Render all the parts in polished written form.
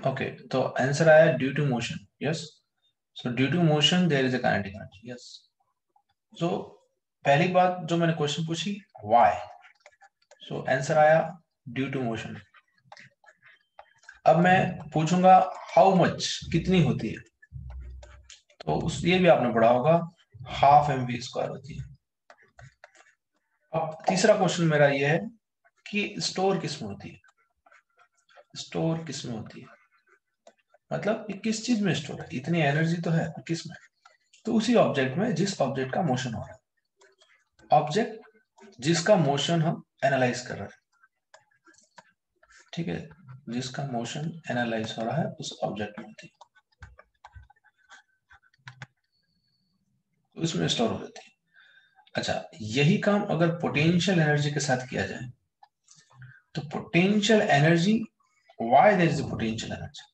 Okay, तो answer आया due to motion. Yes, so due to motion there is a kinetic energy. Yes. So पहली बात जो मैंने क्वेश्चन पूछी, व्हाई, सो आंसर आया ड्यू टू मोशन. अब मैं पूछूंगा हाउ मच, कितनी होती है, तो उस ये भी आपने पढ़ा होगा, हाफ एम वी स्क्वायर होती है. अब तीसरा क्वेश्चन मेरा ये है कि स्टोर किस में होती है, स्टोर किस में होती है, मतलब ये किस चीज में स्टोर है, इतनी एनर्जी तो है, किस में, तो उसी ऑब्जेक्ट में जिस ऑब्जेक्ट का मोशन हो रहा है, ऑब्जेक्ट जिसका मोशन हम एनालाइज कर रहे हैं, ठीक है, जिसका मोशन एनालाइज हो रहा है उस ऑब्जेक्ट में होती है, तो इसमें स्टोर हो जाती है. अच्छा, यही काम अगर पोटेंशियल एनर्जी के साथ किया जाए, तो potential energy, why there is a potential energy,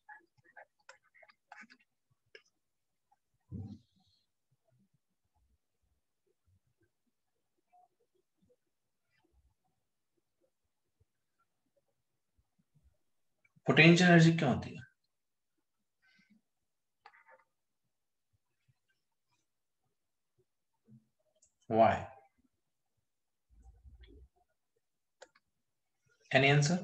potential energy क्यों होती है, why, any answer?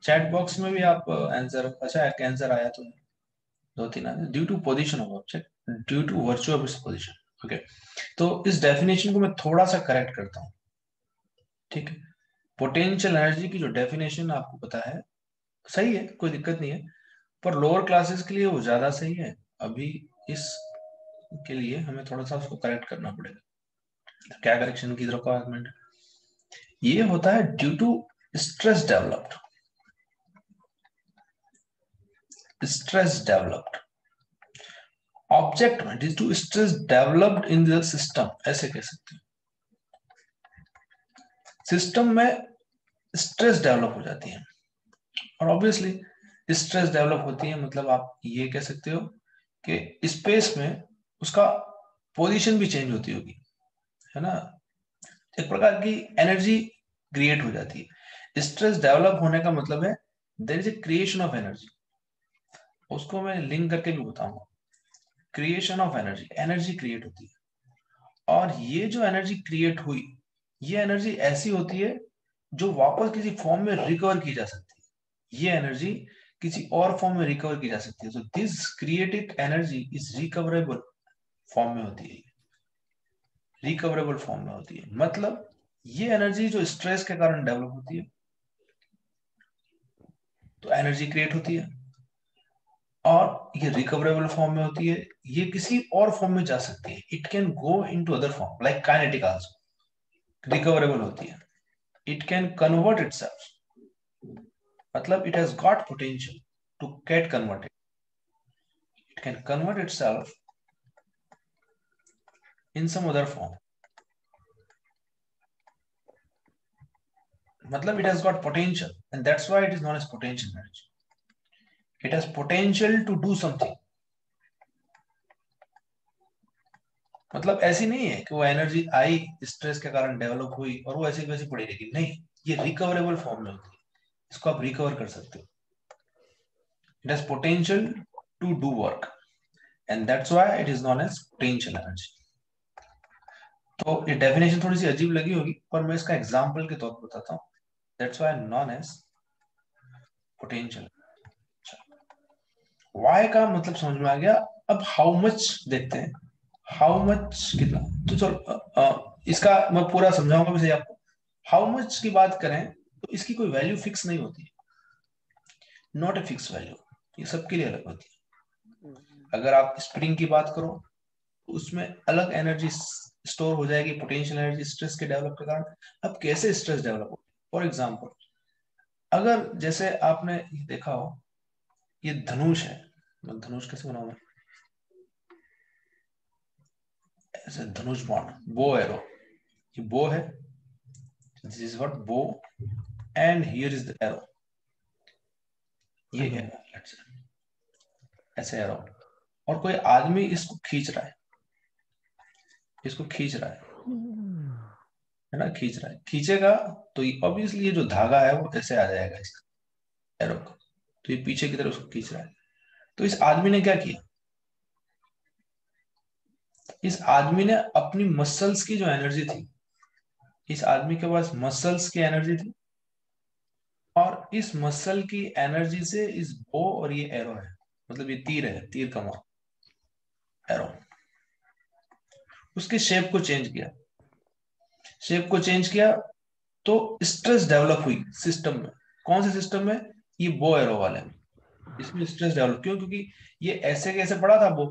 Chat box में भी आप आंसर, अच्छा एक आंसर आया तो दो तीन answer, due to position of object, due to virtue of its position. Okay, तो इस डेफिनेशन को मैं थोड़ा सा करेक्ट करता हूँ, ठीक है. पोटेंशियल एनर्जी की जो डेफिनेशन आपको पता है, सही है, कोई दिक्कत नहीं है, पर लोअर क्लासेस के लिए वो ज्यादा सही है. अभी इस के लिए हमें थोड़ा सा उसको करेक्ट करना पड़ेगा. तो क्या करेक्शन की रिक्वायरमेंट है, ये होता है due to stress developed, stress developed object में, due to stress developed in the system, ऐसे कह सकते हैं, सिस्टम में स्ट्रेस डेवलप हो जाती है. और ऑब्वियसली स्ट्रेस डेवलप होती है, मतलब आप ये कह सकते हो कि स्पेस में उसका पोजीशन भी चेंज होती होगी, है ना, एक प्रकार की एनर्जी क्रिएट हो जाती है. स्ट्रेस डेवलप होने का मतलब है there is a creation of energy, उसको मैं लिंक करके भी बताऊंगा. Creation of energy, energy create होती है, और ये जो एनर्जी क्रिएट हुई, ये एनर्जी ऐसी होती है जो वापस किसी फॉर्म में रिकवर की जा सकती है, ये एनर्जी किसी और फॉर्म में रिकवर की जा सकती है. तो this created energy is recoverable form में होती है, रिकवरेबल फॉर्म में होती है, मतलब ये एनर्जी जो स्ट्रेस के कारण डेवलप होती है, तो एनर्जी क्रिएट होती है, और ये रिकवरेबल फॉर्म में होती है, ये किसी और फॉर्म में जा सकती है, it can go into other form like kinetic also recoverable होती है. इट कैन कन्वर्ट इटसेल्फ, मतलब it has got potential to get converted, it can convert itself in some other form, मतलब it has got potential and that's why it is known as potential energy. It has potential to do something, मतलब ऐसी नहीं है कि वो energy आई, stress के कारण develop हुई और वो ऐसी वैसी पड़ी रहेगी, नहीं, ये रिकवरेबल फॉर्म में होती है, इसको आप रिकवर कर सकते हो. It has potential to do work and that's why it is known as potential energy. तो ये डेफिनेशन थोड़ी सी अजीब लगी होगी, पर मैं इसका एग्जांपल के तौर पर बताता हूँ. That's why known as potential. Why का मतलब समझ में आ गया. अब हाउ मच देखते हैं, हाउ मच कितना, तो चलो इसका मैं पूरा समझाऊंगा वैसे आपको. हाउ मच की बात करें तो इसकी कोई वैल्यू फिक्स नहीं होती, नॉट ए फिक्स वैल्यू, ये सबके लिए अलग होती है. अगर आप स्प्रिंग की बात करो तो उसमें अलग एनर्जी स्टोर हो जाएगी, पोटेंशियल एनर्जी स्ट्रेस के डेवलप के कारण. अब कैसे स्ट्रेस डेवलप हो, फॉर एग्जाम्पल अगर जैसे आपने ये देखा हो, ये धनुष है, धनुष कैसे बनाऊंगा, ऐसे धनुष बाण, बो एरो, ये बो है, दिस इज व्हाट बो, and here is the arrow. ये है ऐसे एरो, और कोई आदमी इसको खींच रहा है, इसको खींच रहा है ना, खींच रहा है, खींचेगा तो ऑब्वियसली ये जो धागा है वो ऐसे आ जाएगा इसका एरो का, तो ये पीछे की तरफ उसको खींच रहा है। तो इस आदमी ने क्या किया, इस आदमी ने अपनी मसल्स की जो एनर्जी थी, इस आदमी के पास मसल्स की एनर्जी थी, और इस मसल की एनर्जी से इस बो और ये एरो है, मतलब ये तीर है, तीर कमान एरो, उसकी शेप को चेंज किया, शेप को चेंज किया, तो स्ट्रेस डेवलप हुई सिस्टम में। कौन से सिस्टम में, ये बो एरो वाले में, इसमें स्ट्रेस डेवलप क्यों, क्योंकि ये ऐसे कैसे पड़ा था वो,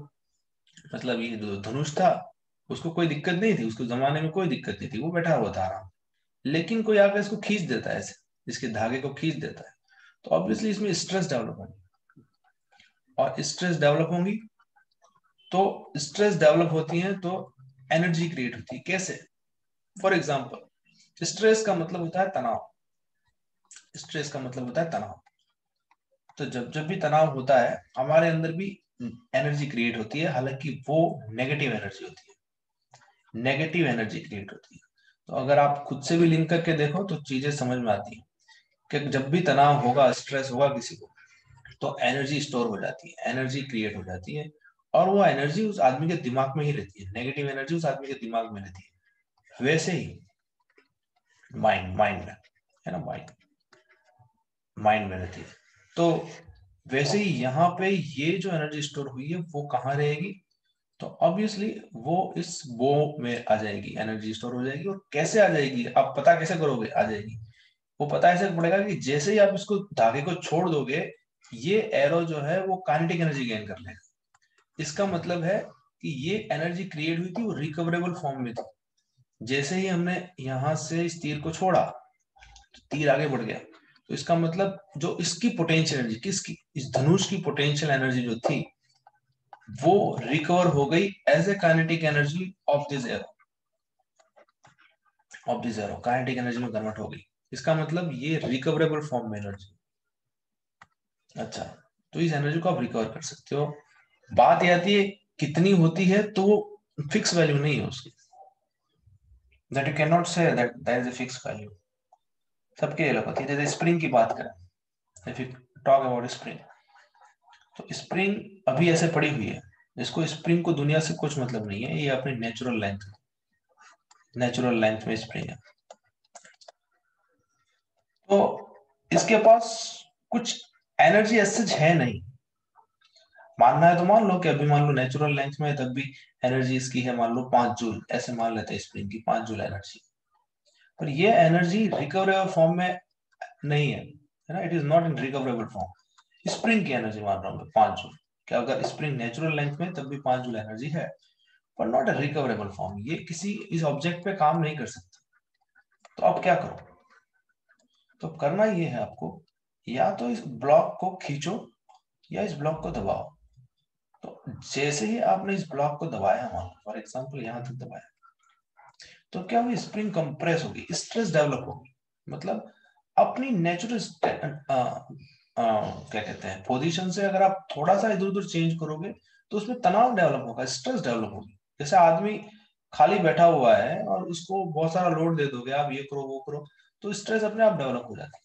मतलब ये जो धनुष था उसको कोई दिक्कत नहीं थी, उसको जमाने में कोई दिक्कत नहीं थी, वो बैठा हुआ था आराम, लेकिन कोई आकर इसको खींच देता है ऐसे, इसके धागे को खींच देता है, तो ऑब्वियसली इसमें स्ट्रेस डेवलप होगी, और स्ट्रेस डेवलप होंगी, तो स्ट्रेस डेवलप होती है तो एनर्जी क्रिएट होती है। कैसे, फॉर एग्जाम्पल स्ट्रेस का मतलब होता है तनाव, स्ट्रेस का मतलब होता है तनाव, तो जब जब भी तनाव होता है हमारे अंदर भी एनर्जी क्रिएट होती है, हालांकि वो नेगेटिव एनर्जी होती है, नेगेटिव एनर्जी क्रिएट होती है। तो अगर आप खुद से भी लिंक करके देखो तो चीजें समझ में आती है कि जब भी तनाव होगा, स्ट्रेस होगा किसी को, तो एनर्जी स्टोर हो जाती है, एनर्जी क्रिएट हो जाती है, और वो एनर्जी उस आदमी के दिमाग में ही रहती है, नेगेटिव एनर्जी उस आदमी के दिमाग में रहती है। वैसे ही माइंड माइंड में है ना, माइंड माइंड में रहती है, तो वैसे ही यहाँ पे ये जो एनर्जी स्टोर हुई है वो कहाँ रहेगी, तो ऑब्वियसली वो इस बो में आ जाएगी, एनर्जी स्टोर हो जाएगी। और कैसे आ जाएगी, आप पता कैसे करोगे आ जाएगी, वो पता ऐसे पड़ेगा कि जैसे ही आप इसको धागे को छोड़ दोगे, ये एरो जो है वो काइनेटिक एनर्जी गेन कर लेगा। इसका मतलब है कि ये एनर्जी क्रिएट हुई थी वो रिकवरेबल फॉर्म में थी, जैसे ही हमने यहां से इस तीर को छोड़ा तो तीर आगे बढ़ गया, तो इसका मतलब जो इसकी पोटेंशियल एनर्जी, किसकी, इस धनुष की पोटेंशियल एनर्जी जो थी वो रिकवर हो गई as a kinetic energy of this arrow, of this arrow kinetic energy में कन्वर्ट हो गई। इसका मतलब ये रिकवरेबल फॉर्म में एनर्जी। अच्छा, तो इस एनर्जी को आप रिकवर कर सकते हो। बात ये आती है कितनी होती है, तो फिक्स वैल्यू नहीं है उसकी, that you can not say that that is a fix value, सबके अलग होती है। जैसे स्प्रिंग की बात करें, if you talk about spring, तो स्प्रिंग अभी ऐसे पड़ी हुई है, इसको स्प्रिंग को दुनिया से कुछ मतलब नहीं है, ये अपनी नेचुरल लेंथ में स्प्रिंग है, तो इसके पास कुछ एनर्जी एसच है नहीं। मानना है तो मान लो कि अभी मान लो नेचुरल लेंथ में है, तब भी एनर्जी इसकी है मान लो 5 जूल, ऐसे मान लेते हैं स्प्रिंग की 5 जूल एनर्जी, पर ये एनर्जी रिकवरेबल फॉर्म में नहीं है ना, it is not in recoverable form. Spring की एनर्जी मान रहा हूँ मैं 5 जूल, कि अगर स्प्रिंग नेचुरल लेंथ में तब भी 5 जूल एनर्जी है, पर नॉट ए रिकवरेबल फॉर्म, ये किसी इस ऑब्जेक्ट पे काम नहीं कर सकता। तो आप क्या करो, तो करना ये है आपको, या तो इस ब्लॉक को खींचो या इस ब्लॉक को दबाओ। तो जैसे ही आपने इस ब्लॉक को दबाया, मान फॉर एग्जाम्पल यहां तक दबाया, तो क्या हुई, स्प्रिंग कंप्रेस होगी, स्ट्रेस डेवलप होगी, मतलब अपनी नेचुरल क्या कहते हैं पोजीशन से अगर आप थोड़ा सा इधर उधर चेंज करोगे तो उसमें तनाव डेवलप होगा, स्ट्रेस डेवलप होगी। जैसे आदमी खाली बैठा हुआ है और उसको बहुत सारा लोड दे दोगे, आप ये करो वो करो, तो स्ट्रेस अपने आप डेवलप हो जाती है।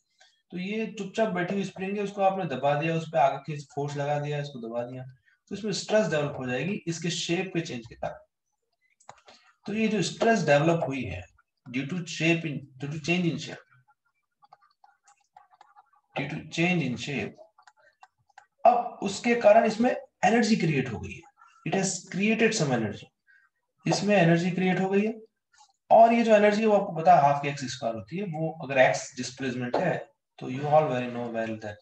तो ये चुपचाप बैठी हुई स्प्रिंग है, उसको आपने दबा दिया, उस पर आगे की फोर्स लगा दिया, इसको दबा दिया, तो इसमें स्ट्रेस डेवलप हो जाएगी इसके शेप के चेंज के कारण। तो ये जो स्ट्रेस डेवलप हुई है due to change in shape, due to change in shape, अब उसके कारण इसमें एनर्जी क्रिएट हो गई है, it has created some energy, इसमें एनर्जी क्रिएट हो गई है। और ये जो एनर्जी है वो आपको पता है हाफ के एक्स स्क्वायर होती है, वो अगर एक्स डिस्प्लेसमेंट है तो you all very know well that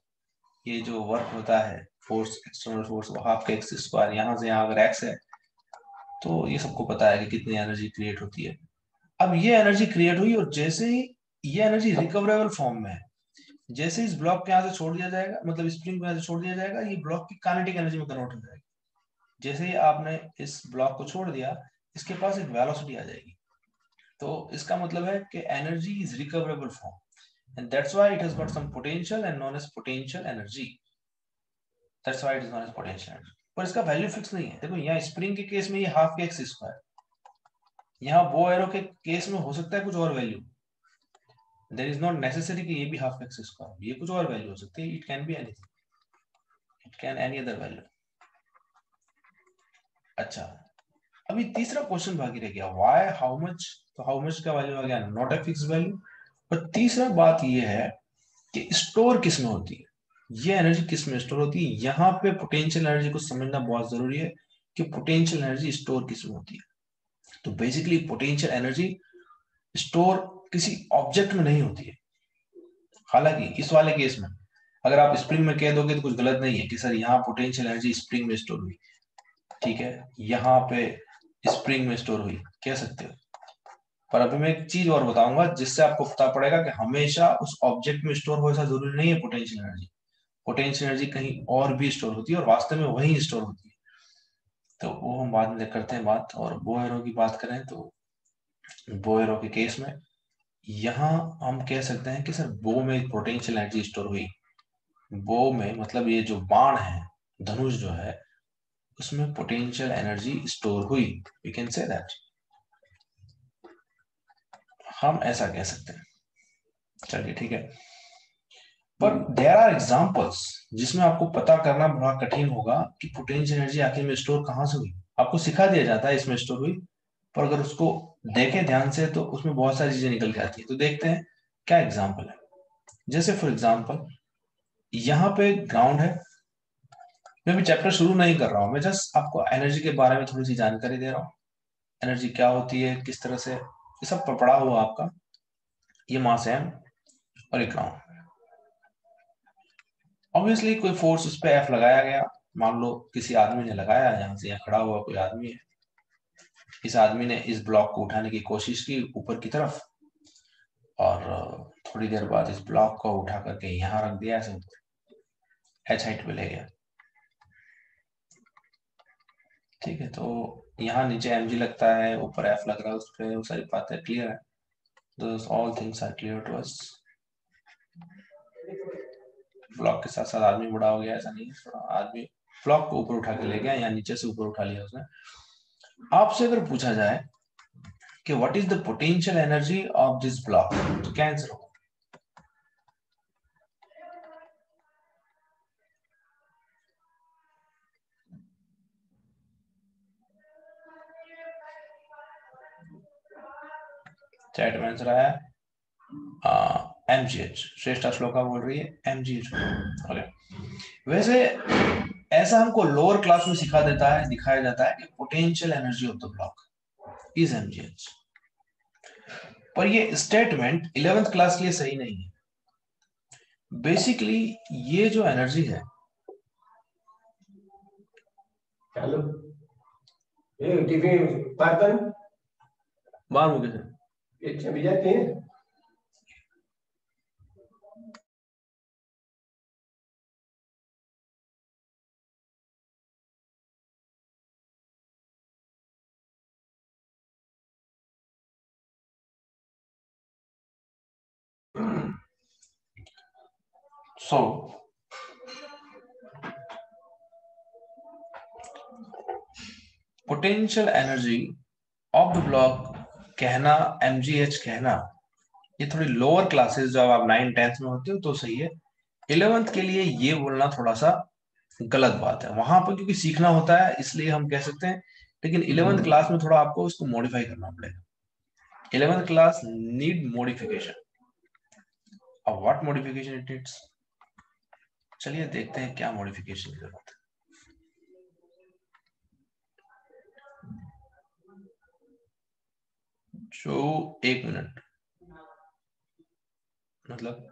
ये जो वर्क होता है फोर्स, एक्सटर्नल फोर्स, वो हाफ के एक्स स्क्वायर, यहाँ से यहाँ अगर एक्स है तो ये सबको पता है कि कितनी एनर्जी क्रिएट होती है। अब ये एनर्जी क्रिएट हुई, और जैसे ही ये एनर्जी रिकवरेबल फॉर्म में है, जैसे इस ब्लॉक के यहाँ से छोड़ दिया जाएगा, मतलब स्प्रिंग को यहाँ से छोड़ दिया जाएगा, ये ब्लॉक की काइनेटिक एनर्जी में कन्वर्ट हो जाएगी। जैसे ही आपने इस ब्लॉक को छोड़ दिया, इसके पास एक वेलोसिटी आ जाएगी, तो इसका मतलब है कि energy is recoverable form, and that's why it has got some potential and known as potential energy. That's why it is known as potential energy. पर इसका वैल्यू फिक्स नहीं है। देखो यहाँ स्प्रिंग के केस में ये हाफ के एक्स स्क्वायर, यहाँ बो एरो के केस में हो सकता है कुछ और value, there is not necessary कि ये भी हाफ एक्स स्क्वायर, ये कुछ और वैल्यू हो सकती है, it can be anything, it can any other value. अच्छा, अभी तीसरा क्वेश्चन बाकी रह गया, व्हाई हाउ मच। तो हाउ मच का वैल्यू आ गया नॉट ए फिक्स वैल्यू। और तीसरा बात ये है कि स्टोर किस में होती है, ये एनर्जी किस में स्टोर होती है। यहाँ पे पोटेंशियल एनर्जी को समझना बहुत जरूरी है कि पोटेंशियल एनर्जी स्टोर किस में होती है। तो बेसिकली पोटेंशियल एनर्जी स्टोर किसी ऑब्जेक्ट में नहीं होती है। हालांकि इस वाले केस में अगर आप स्प्रिंग में कह दोगे तो कुछ गलत नहीं है कि सर यहाँ पोटेंशियल एनर्जी स्प्रिंग में स्टोर हुई, ठीक है, यहाँ पे स्प्रिंग में स्टोर हुई, कह सकते हो। पर अभी मैं एक चीज और बताऊंगा जिससे आपको पता पड़ेगा कि हमेशा उस ऑब्जेक्ट में स्टोर हो ऐसा जरूरी नहीं है। पोटेंशियल एनर्जी, पोटेंशियल एनर्जी कहीं और भी स्टोर होती है और वास्तव में वही स्टोर होती है। तो वो हम बाद में करते हैं बात। और बो एरो की बात करें तो बो एरो के केस में यहाँ हम कह सकते हैं कि सर बो में पोटेंशियल एनर्जी स्टोर हुई। बो में मतलब ये जो बाण है, धनुष जो है, उसमें पोटेंशियल एनर्जी स्टोर हुई, वी कैन से दैट, हम ऐसा कह सकते हैं। चलिए ठीक है, पर देयर आर एग्जांपल्स जिसमें आपको पता करना बड़ा कठिन होगा कि पोटेंशियल एनर्जी आखिर में स्टोर कहां से हुई। आपको सिखा दिया जाता है इसमें स्टोर हुई, पर अगर उसको देखें ध्यान से तो उसमें बहुत सारी चीजें निकल के आती है। तो देखते हैं क्या एग्जाम्पल है। जैसे फॉर एग्जाम्पल यहाँ पे ग्राउंड है, मैं भी चैप्टर शुरू नहीं कर रहा हूँ, मैं जस्ट आपको एनर्जी के बारे में थोड़ी सी जानकारी दे रहा हूँ। एनर्जी क्या होती है, किस तरह से, ये सब पढ़ा हुआ आपका। ये मास है और ये ग्राउंड। ऑब्वियसली कोई फोर्स उस पर एफ लगाया गया, मान लो किसी आदमी ने लगाया, यहाँ से यहाँ खड़ा हुआ कोई आदमी है, इस आदमी ने इस ब्लॉक को उठाने की कोशिश की ऊपर की तरफ, और थोड़ी देर बाद इस ब्लॉक को उठा करके यहाँ रख दिया ऐसे ऊपर, एच हाइट पे ले गया, ठीक है। तो यहाँ नीचे एम जी लगता है, ऊपर एफ लग रहा है उस पर, वो सारी बातें क्लियर है। Those all things are clear to us. Block के साथ साथ आदमी बड़ा हो गया ऐसा नहीं, थोड़ा आदमी ब्लॉक को ऊपर उठा के ले गया या नीचे से ऊपर उठा लिया उसने। आपसे अगर पूछा जाए कि what is the potential energy of this block, तो क्या आंसर होगा? चैट में आंसर आया mgh। श्रेष्ठा श्लोका बोल रही है mgh। ओके, वैसे ऐसा हमको लोअर क्लास में सिखा देता है, दिखाया जाता है कि potential energy of the block is mgh। पर ये स्टेटमेंट 11th क्लास के लिए सही नहीं है। बेसिकली ये जो एनर्जी है, चलो ये टिफिन बर्तन बाहर हो गए ये चली जाती है। So potential energy of the block कहना, mgh कहना, ये थोड़ी लोअर क्लासेस जब आप 9th-10th में होते हो तो सही है। 11th के लिए ये बोलना थोड़ा सा गलत बात है। वहां पर क्योंकि सीखना होता है इसलिए हम कह सकते हैं, लेकिन 11th क्लास में थोड़ा आपको इसको मॉडिफाई करना पड़ेगा। 11th class need modification. अब व्हाट मॉडिफिकेशन इट नीड्स, चलिए देखते हैं क्या मॉडिफिकेशन की जरूरत है। जो 1 मिनट, मतलब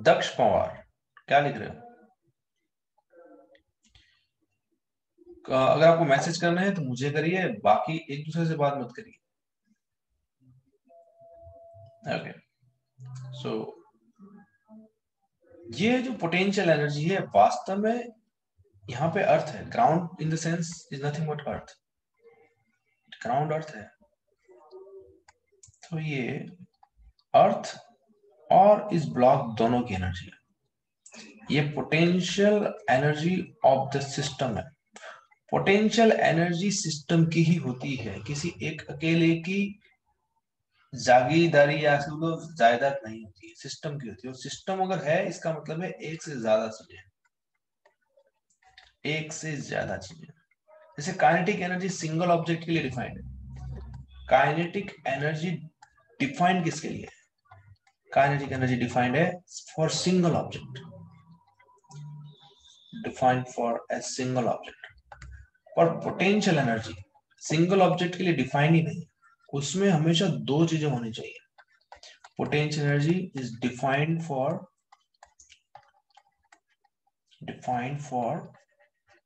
दक्ष पवार क्या लिख रहे हो? अगर आपको मैसेज करना है तो मुझे करिए, बाकी एक दूसरे से बात मत करिए। ओके, सो ये जो पोटेंशियल एनर्जी है वास्तव में यहाँ पे अर्थ है, ground in the sense is nothing but earth, ground earth है। तो ये अर्थ और इस ब्लॉक दोनों की एनर्जी है। ये potential energy of the system है। पोटेंशियल एनर्जी सिस्टम की ही होती है, किसी एक अकेले की जागीरदारी या जायदाद नहीं होती है, सिस्टम की होती है। और सिस्टम अगर है इसका मतलब है एक से ज्यादा चीजें, एक से ज्यादा चीजें। जैसे काइनेटिक एनर्जी सिंगल ऑब्जेक्ट के लिए डिफाइंड है। काइनेटिक एनर्जी डिफाइंड किसके लिए? काइनेटिक एनर्जी डिफाइंड है for single object, defined for a single object. और पोटेंशियल एनर्जी सिंगल ऑब्जेक्ट के लिए डिफाइंड ही नहीं, उसमें हमेशा दो चीजें होनी चाहिए। Potential energy is defined for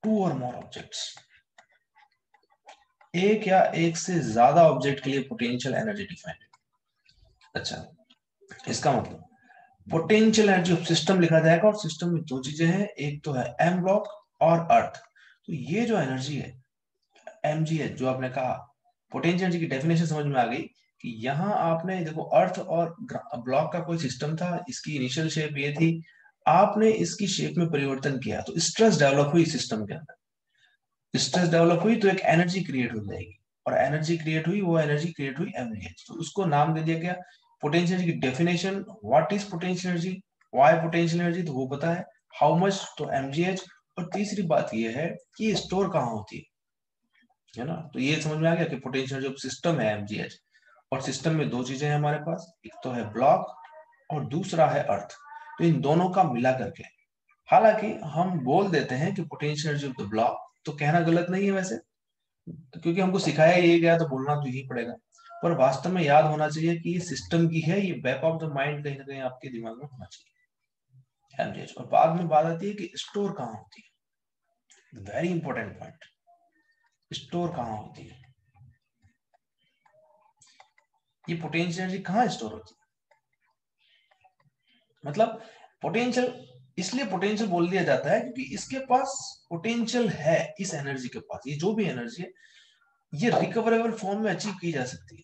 two और मोर ऑब्जेक्ट्स। एक या एक से ज्यादा ऑब्जेक्ट के लिए पोटेंशियल एनर्जी डिफाइंड है। अच्छा, इसका मतलब पोटेंशियल एनर्जी ऑफ सिस्टम लिखा जाएगा, और सिस्टम में दो चीजें हैं, एक तो है एम ब्लॉक और अर्थ। तो ये जो एनर्जी है एम जी एच, जो आपने कहा पोटेंशियल एनर्जी की डेफिनेशन समझ में आ गई कि यहाँ आपने देखो अर्थ और ब्लॉक का कोई सिस्टम था, इसकी इनिशियल शेप ये थी, आपने इसकी शेप में परिवर्तन किया तो स्ट्रेस डेवलप हुई सिस्टम के अंदर। स्ट्रेस डेवलप हुई तो एक एनर्जी क्रिएट हो जाएगी, और एनर्जी क्रिएट हुई, वो एनर्जी क्रिएट हुई एमजीएच। तो उसको नाम दे दिया गया पोटेंशियल एनर्जी की definition. What is potential energy, why potential energy, तो वो पता है, हाउ मच तो एमजीएच। और तीसरी बात ये है कि स्टोर कहाँ होती है ना। तो ये समझ में आ गया कि पोटेंशियल जो सिस्टम है एमजीएच, और सिस्टम में दो चीजें हैं हमारे पास, एक तो है ब्लॉक और दूसरा है अर्थ। तो इन दोनों का मिला करके, हालांकि हम बोल देते हैं कि potential energy of the block, तो कहना गलत नहीं है वैसे, क्योंकि हमको सिखाया ये गया तो बोलना तो यही पड़ेगा। पर वास्तव में याद होना चाहिए कि ये सिस्टम की है, ये बैक ऑफ द माइंड कहीं ना कहीं आपके दिमाग में होना चाहिए एमजीएच। और बाद में बात आती है कि स्टोर कहाँ होती है, वेरी इंपॉर्टेंट पॉइंट, स्टोर कहाँ होती है। ये पोटेंशियल एनर्जी कहाँ स्टोर होती है, मतलब पोटेंशियल, इसलिए पोटेंशियल बोल दिया जाता है क्योंकि इसके पास पोटेंशियल है, इस एनर्जी के पास, ये जो भी एनर्जी है ये रिकवरेबल फॉर्म में अचीव की जा सकती है।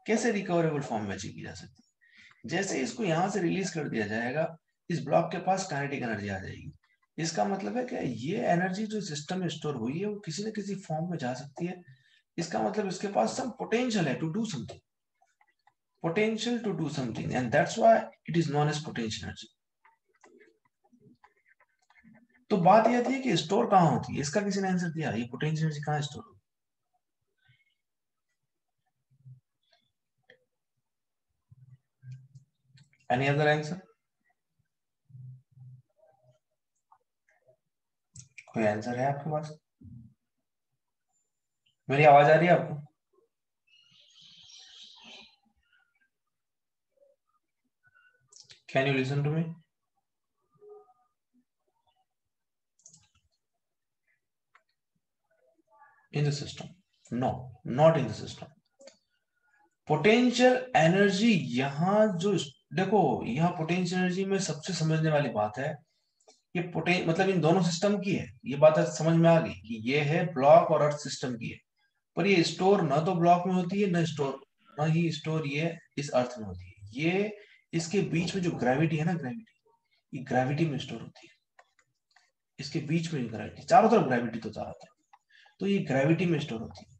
कैसे रिकवरेबल फॉर्म में अचीव की जा सकती है? जैसे इसको यहां से रिलीज कर दिया जाएगा, इस ब्लॉक के पास काइनेटिक एनर्जी आ जाएगी। इसका मतलब है कि ये एनर्जी जो सिस्टम में स्टोर हुई है वो किसी न किसी फॉर्म में जा सकती है। इसका मतलब इसके पास सम पोटेंशियल है to do something, potential to do something, and that's why it is known as potential energy. तो बात यह थी कि स्टोर कहाँ होती है, इसका किसी ने आंसर दिया, ये पोटेंशियल एनर्जी कहाँ स्टोर होती है? Any other answer? कोई आंसर है आपके पास? मेरी आवाज आ रही है आपको? Can you listen to me? In the system? No, not in the system. Potential energy यहाँ जो, देखो यहाँ पोटेंशियल एनर्जी में सबसे समझने वाली बात है, ये मतलब इन दोनों सिस्टम की है, ये बात समझ में आ गई कि ये है ब्लॉक और अर्थ सिस्टम की है। पर ये स्टोर ना तो ब्लॉक में होती है, ना ही स्टोर ये इस अर्थ में होती है। ये इसके बीच में जो ग्रेविटी है ना, ग्रेविटी, ये ग्रेविटी में स्टोर होती है। इसके बीच में ग्रेविटी, चारों तरफ ग्रेविटी तो चारों तरफ, तो ये ग्रेविटी में स्टोर होती है।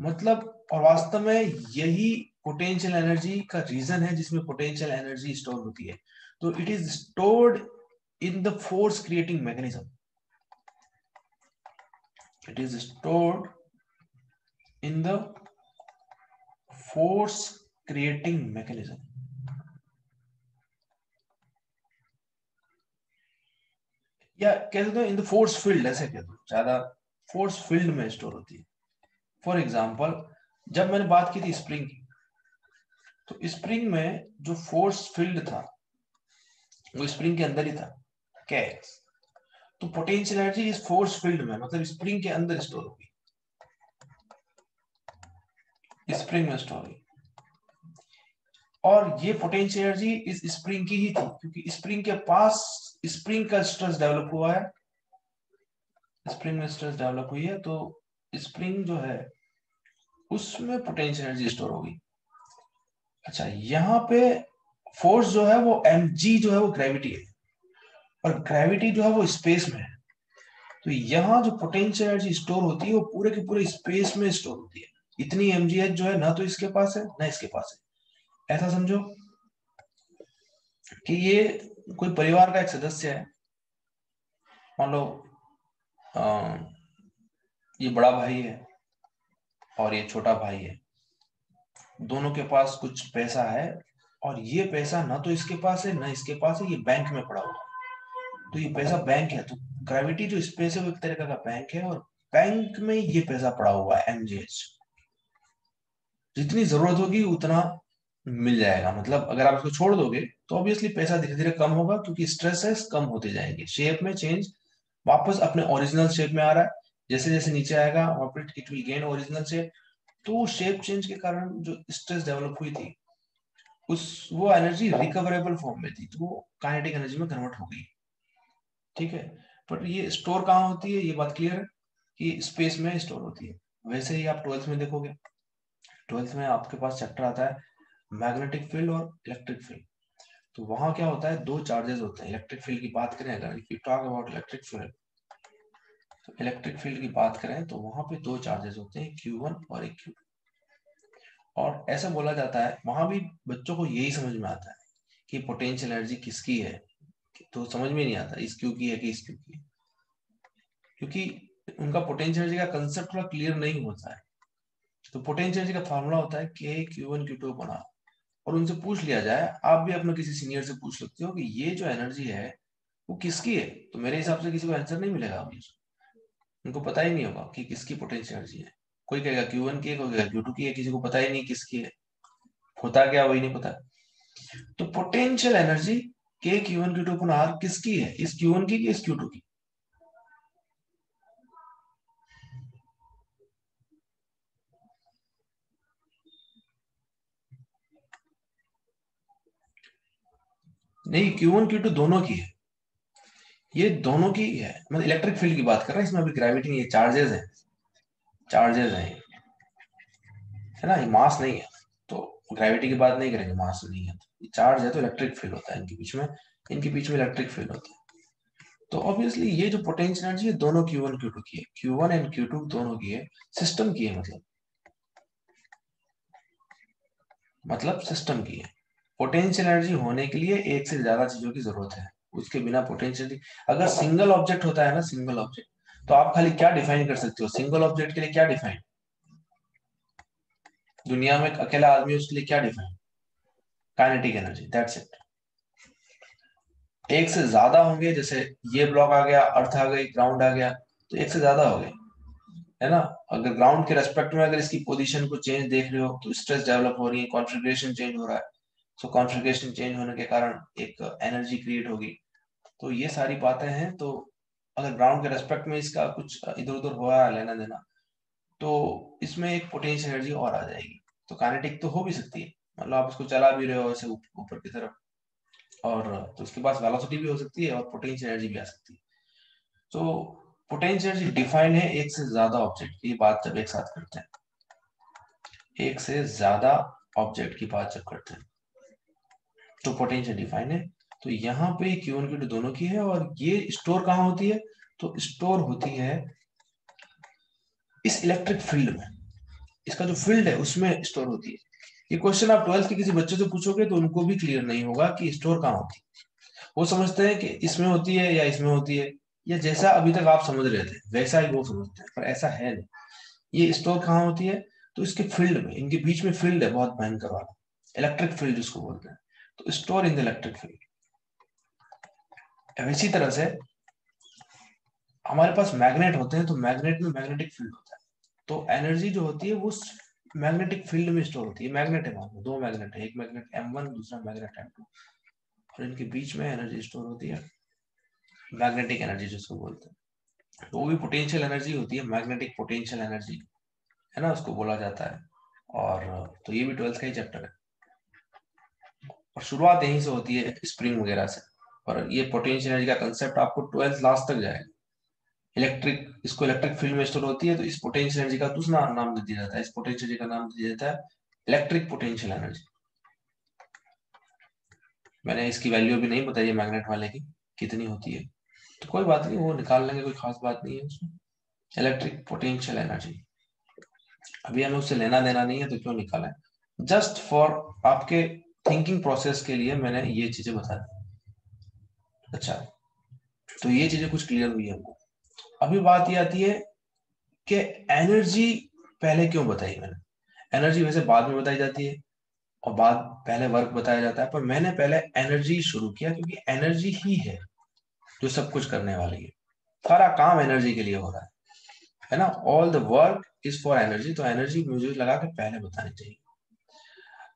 मतलब, और वास्तव में यही पोटेंशियल एनर्जी का रीजन है जिसमें पोटेंशियल एनर्जी स्टोर होती है। तो it is stored in the force creating mechanism, it is stored in the force creating mechanism, या कह सकते हो इन द फोर्स फील्ड, ऐसे कह दो ज्यादा, फोर्स फील्ड में स्टोर होती है। फॉर एग्जांपल, जब मैंने बात की थी स्प्रिंग की, तो स्प्रिंग में जो फोर्स फील्ड था वो स्प्रिंग के अंदर ही था, कैक्स। तो पोटेंशियल एनर्जी इस फोर्स फील्ड में, मतलब स्प्रिंग के अंदर स्टोर होगी, स्प्रिंग में स्टोर होगी। और ये पोटेंशियल एनर्जी इस स्प्रिंग की ही थी, क्योंकि स्प्रिंग के पास स्प्रिंग का स्ट्रेस डेवलप हुआ है, स्प्रिंग में स्ट्रेस डेवलप हुई है, तो स्प्रिंग जो है उसमें पोटेंशियल एनर्जी स्टोर होगी। अच्छा, यहाँ पे फोर्स जो है वो mg जो है वो ग्रेविटी है, और ग्रेविटी जो है वो स्पेस में है। तो यहाँ जो पोटेंशियल एनर्जी स्टोर होती है वो पूरे के पूरे स्पेस में स्टोर होती है। इतनी mgh जो है ना तो इसके पास है ना इसके पास है। ऐसा समझो कि ये कोई परिवार का एक सदस्य है। मान लो ये बड़ा भाई है और ये छोटा भाई है। दोनों के पास कुछ पैसा है और ये पैसा ना तो इसके पास है ना इसके पास है, ये बैंक में पड़ा हुआ है। तो ये पैसा बैंक है, तो ग्रेविटी जो स्पेस है वो एक तरह का बैंक है और बैंक में ये पैसा पड़ा हुआ है mgh। जितनी जरूरत होगी उतना मिल जाएगा। मतलब अगर आप इसको छोड़ दोगे तो ऑब्वियसली पैसा धीरे धीरे कम होगा, क्योंकि स्ट्रेसेस कम होते जाएंगे, शेप में चेंज वापस अपने ओरिजिनल शेप में आ रहा है। जैसे जैसे नीचे आएगा वापस it will gain original shape. तो शेप चेंज के कारण जो स्ट्रेस डेवलप हुई थी उस वो एनर्जी रिकवरेबल फॉर्म में थी, तो वो काइनेटिक एनर्जी में कन्वर्ट हो गई। ठीक है, बट ये स्टोर कहाँ होती है ये बात क्लियर है कि स्पेस में स्टोर होती है। वैसे ही आप ट्वेल्थ में देखोगे, ट्वेल्थ में आपके पास चैप्टर आता है मैग्नेटिक फील्ड और इलेक्ट्रिक फील्ड। तो वहां क्या होता है, दो चार्जेस होते हैं। इलेक्ट्रिक फील्ड की बात करें अगर, if you talk about electric field, तो इलेक्ट्रिक फील्ड की बात करें तो वहां पे दो चार्जेस होते हैं, Q1 और एक Q2। और ऐसा बोला जाता है, वहां भी बच्चों को यही समझ में आता है कि पोटेंशियल एनर्जी किसकी है। तो समझ में नहीं आता इस क्यू की है कि इस क्यू की है, क्योंकि उनका पोटेंशियल एनर्जी का कंसेप्ट थोड़ा क्लियर नहीं होता है। तो पोटेंशियल एनर्जी का फॉर्मूला होता है K Q1 Q2 बना। और उनसे पूछ लिया जाए, आप भी अपने किसी सीनियर से पूछ सकते हो कि ये जो एनर्जी है वो किसकी है, तो मेरे हिसाब से किसी को आंसर नहीं मिलेगा अभी। उनको पता ही नहीं होगा कि किसकी पोटेंशियल एनर्जी है। कोई कहेगा Q1 की है, कोई कहेगा Q2 की है, किसी को पता ही नहीं किसकी है। होता क्या वही नहीं पता। तो potential energy K Q1 Q2 किसकी है, इस Q1 की इस Q2 की। नहीं, Q1 Q2 दोनों की है। ये दोनों की है, मतलब इलेक्ट्रिक फील्ड की बात कर रहे हैं, इसमें अभी ग्रेविटी नहीं है, चार्जेस है। चार्जेस है ना, ये मास नहीं है। तो ग्रेविटी की बात नहीं करेंगे, मास नहीं है। ये चार्ज है तो इलेक्ट्रिक फील्ड होता है इनके बीच में, इनके बीच में इलेक्ट्रिक फील्ड होता है। तो ऑब्वियसली ये जो पोटेंशियल एनर्जी है दोनों Q1 Q2 की है, Q1 एंड Q2 दोनों की है, सिस्टम की है। मतलब सिस्टम की है। पोटेंशियल एनर्जी होने के लिए एक से ज्यादा चीजों की जरूरत है, उसके बिना पोटेंशियल, अगर सिंगल ऑब्जेक्ट होता है ना, सिंगल ऑब्जेक्ट, तो आप खाली क्या डिफाइन कर सकते हो सिंगल ऑब्जेक्ट के लिए, क्या डिफाइन, दुनिया में अकेला आदमी उसके लिए क्या define, kinetic energy, that's it. एक से ज्यादा होंगे, जैसे ये ब्लॉक आ गया, अर्थ आ गई, ग्राउंड आ गया, तो एक से ज्यादा हो गए, है ना। अगर ग्राउंड के रेस्पेक्ट में अगर इसकी पोजीशन को चेंज देख रहे हो तो स्ट्रेस डेवलप हो रही है, कॉन्फ़िगरेशन चेंज हो रहा है। सो कॉन्फ़िगरेशन चेंज होने के कारण एक एनर्जी क्रिएट होगी। तो ये सारी बातें हैं। तो अगर ग्राउंड के रेस्पेक्ट में इसका कुछ इधर उधर हो रहा है लेना देना, तो इसमें एक पोटेंशियल एनर्जी और आ जाएगी। तो काइनेटिक तो हो भी सकती है, मतलब आप इसको चला भी रहे हो ऐसे ऊपर की तरफ, और तो उसके पास वेलोसिटी भी हो सकती है और पोटेंशियल एनर्जी भी आ सकती है। तो पोटेंशियल एनर्जी डिफाइन है एक से ज्यादा ऑब्जेक्ट की बात जब एक साथ करते हैं, एक से ज्यादा ऑब्जेक्ट की बात जब करते हैं तो पोटेंशियल डिफाइन है। तो यहाँ पे Q1 Q2 दोनों की है। और ये स्टोर कहाँ होती है, तो स्टोर होती है इस इलेक्ट्रिक फील्ड में, इसका जो फील्ड है उसमें स्टोर होती है। ये क्वेश्चन आप ट्वेल्थ के किसी बच्चे से पूछोगे तो उनको भी क्लियर नहीं होगा कि स्टोर कहाँ होती है। वो समझते हैं कि इसमें होती है या इसमें होती है, या जैसा अभी तक आप समझ रहे थे वैसा ही वो समझते हैं, पर ऐसा है नहीं। ये स्टोर कहाँ होती है, तो इसके फील्ड में, इनके बीच में फील्ड है बहुत भयंकर वाला, इलेक्ट्रिक फील्ड जिसको बोलते हैं। तो store in the electric field. इसी तरह से हमारे पास मैग्नेट होते हैं, तो मैग्नेट में मैग्नेटिक फील्ड होता है। तो एनर्जी जो होती है वो मैग्नेटिक फील्ड में स्टोर होती है। मैग्नेट है, वहां दो मैग्नेट है, एक मैग्नेट M1 दूसरा मैग्नेट M2, और इनके बीच में एनर्जी स्टोर होती है, मैग्नेटिक एनर्जी जिसको बोलते हैं। तो वो भी पोटेंशियल एनर्जी होती है, मैग्नेटिक पोटेंशियल एनर्जी, है ना, उसको बोला जाता है। और तो ये भी ट्वेल्थ का ही चैप्टर है, और शुरुआत यहीं से होती है स्प्रिंग वगैरह से। और ये पोटेंशियल एनर्जी का कंसेप्ट आपको ट्वेल्थ लास्ट तक जाएगा। इलेक्ट्रिक, इसको इलेक्ट्रिक फील्ड में स्टोर होती है, तो इस पोटेंशियल एनर्जी का दूसरा नाम दे दिया जाता है, इस पोटेंशियल एनर्जी का नाम दिया जाता है इलेक्ट्रिक पोटेंशियल एनर्जी। मैंने इसकी वैल्यू भी नहीं बताई है मैग्नेट वाले की, कितनी होती है, तो कोई बात नहीं, वो निकाल लेंगे, कोई खास बात नहीं है उसमें। इलेक्ट्रिक पोटेंशियल एनर्जी, अभी हमें उससे लेना देना नहीं है तो क्यों निकालें, जस्ट फॉर आपके थिंकिंग प्रोसेस के लिए मैंने ये चीजें बता दी। अच्छा, तो ये चीजें कुछ क्लियर हुई हमको। अभी बात ये आती है कि एनर्जी पहले क्यों बताई मैंने। एनर्जी वैसे बाद में बताई जाती है और बाद पहले वर्क बताया जाता है, पर मैंने पहले एनर्जी शुरू किया क्योंकि एनर्जी ही है जो सब कुछ करने वाली है। सारा काम एनर्जी के लिए हो रहा है ना, all the work is for energy, तो एनर्जी मुझे लगा के पहले बतानी चाहिए।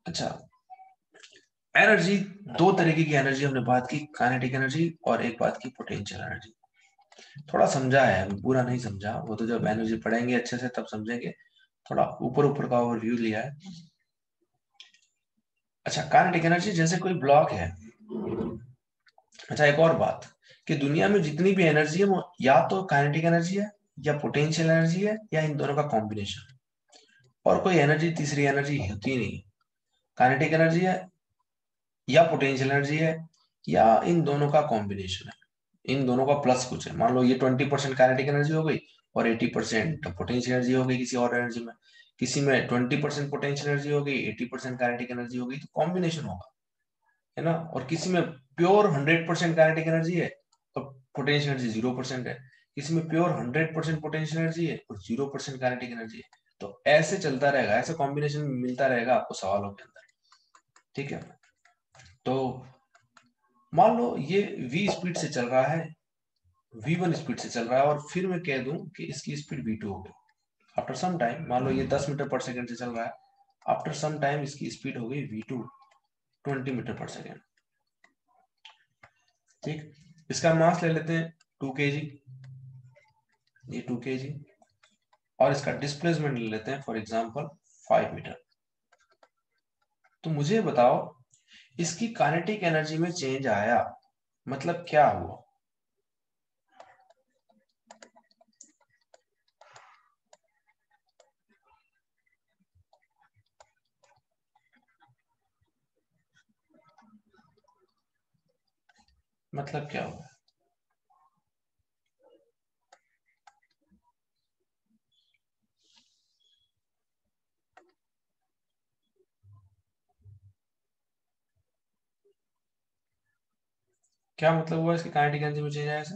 अच्छा, एनर्जी, दो तरीके की एनर्जी हमने बात की, काइनेटिक एनर्जी और एक बात की पोटेंशियल एनर्जी। थोड़ा समझा है, पूरा नहीं समझा, वो तो जब एनर्जी पढ़ेंगे अच्छे से तब समझेंगे, थोड़ा ऊपर ऊपर का ओवरव्यू लिया है। अच्छा, काइनेटिक एनर्जी जैसे कोई ब्लॉक है। अच्छा, एक और बात कि दुनिया में जितनी भी एनर्जी है वो या तो काइनेटिक एनर्जी है या पोटेंशियल एनर्जी है या इन दोनों का कॉम्बिनेशन, और कोई एनर्जी तीसरी एनर्जी होती नहीं। काइनेटिक एनर्जी है या पोटेंशियल एनर्जी है या इन दोनों का कॉम्बिनेशन है, इन दोनों का प्लस कुछ है। मान लो ये 20% काइनेटिक एनर्जी हो गई और 80% पोटेंशियल एनर्जी हो गई किसी और एनर्जी में, किसी में 20% पोटेंशियल एनर्जी हो गई, 80% काइनेटिक एनर्जी हो गई, तो कॉम्बिनेशन होगा, है ना। और किसी में प्योर 100% काइनेटिक एनर्जी है और पोटेंशियल एनर्जी 0% है, किसी में प्योर 100% पोटेंशियल एनर्जी है और 0% काइनेटिक एनर्जी है। तो ऐसे चलता रहेगा, ऐसे कॉम्बिनेशन मिलता रहेगा आपको सवालों के अंदर, ठीक है। तो मान लो ये v स्पीड से चल रहा है, v1 स्पीड से चल रहा है, और फिर मैं कह दूं कि इसकी स्पीड v2 हो गई। आफ्टर सम टाइम, मान लो ये 10 मीटर पर सेकंड से चल रहा है, आफ्टर सम टाइम इसकी स्पीड हो गई v2 20 मीटर पर सेकंड, ठीक। इसका मास ले लेते हैं 2 kg, ये 2 kg, और इसका डिस्प्लेसमेंट ले लेते हैं फॉर एग्जांपल 5 मीटर। तो मुझे बताओ इसकी काइनेटिक एनर्जी में चेंज आया, मतलब क्या हुआ। मतलब क्या हुआ, क्या मतलब हुआ इसकी काइनेटिक एनर्जी में चेंज आया ऐसे।